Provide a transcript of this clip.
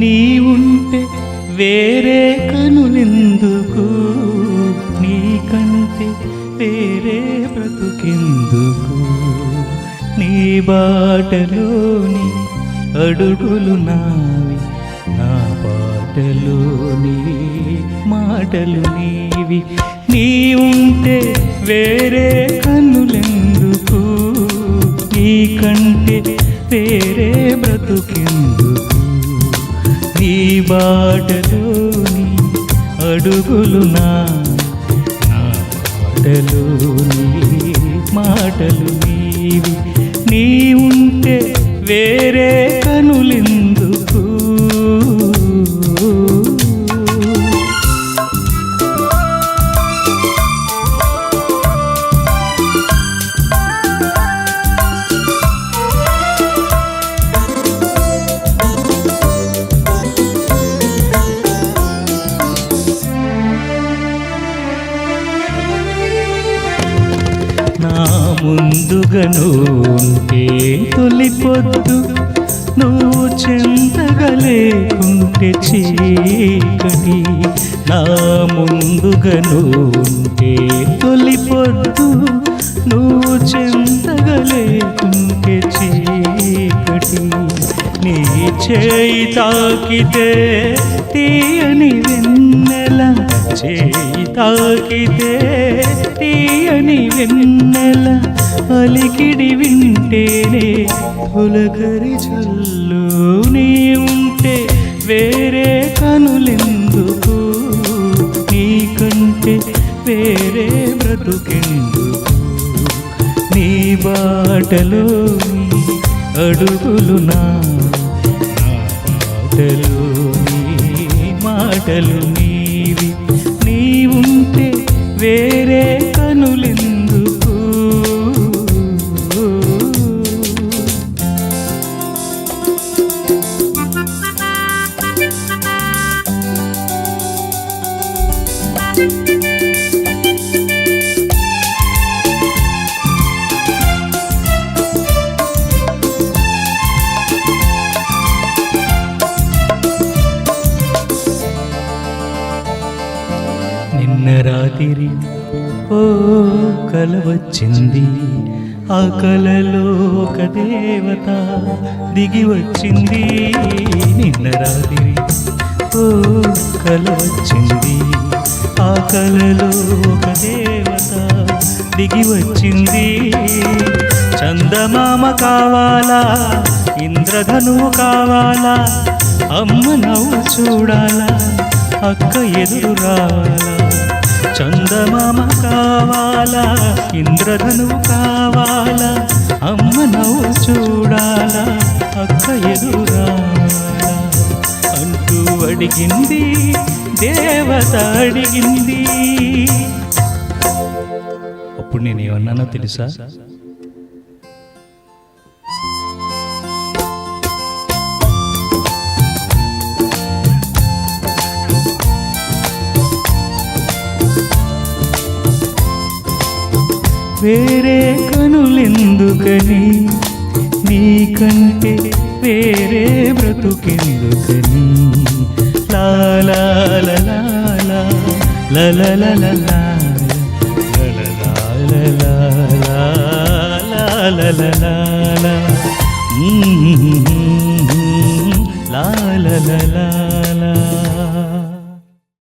నీ ఉంటే వేరే కనులెందుకు, నీకంటే వేరే బ్రతుకెందుకు. నీ బాటలోని అడుగులు నావి, నా పాటలోని మాటలు నీవి. నీ ఉంటే వేరే కన్నులెందుకు, నీకంటే వేరే బ్రతుకెందుకు. నీ బాటలోని అడుగులు నా పాటలోని మాటలు నీవి. నీ ఉంటే వేరే కనులెందుకు. నా ముందుగను ఉంటే తొలిపొద్దు, నువ్వు చెంతగా లేకుంటే చీకటి. నా ముందుగను ఉంటే తొలిపొద్దు, నువ్వు చెంతగా లేకుంటే చీకటి. నీ చేయి తాకితే తీయని వెన్నెల, చేయి తాకితే తీయని వెన్నెల, అలికిడి వింటేనే పులకరి చల్లు. నీ ఉంటే వేరే కనులెందుకు, నీకంటే వేరే బ్రతుకెందుకు. నీ బాటలోని అడుగులు నా పాటలోని మాటలు నీవి. నీ ఉంటే వేరే కనులెందుకు. నిన్న రాత్రి ఓ కల వచ్చింది, ఆ కలలో ఒక దేవత దిగి వచ్చింది. నిన్న రాత్రి ఓ కల వచ్చింది, ఆ కలలో ఒక దేవత దిగి వచ్చింది. చందమామ కావాలా, ఇంద్రధనువు కావాలా, అమ్మ నవ్వు చూడాలా, అక్క ఎదురు రావాలా. చందమామ కావాలా, ఇంద్రధనువు కావాలా, అమ్మ నవ్వు చూడాలా, అక్క ఎదురు రావాలా అంటూ అడిగింది దేవత అడిగింది. అప్పుడు నేనేమన్నానో తెలుసా? వేరే కనులెందుకని, నీకంటే వేరే బ్రతుకెందుకని. లాలా లాలా లాలా లాలా లాలా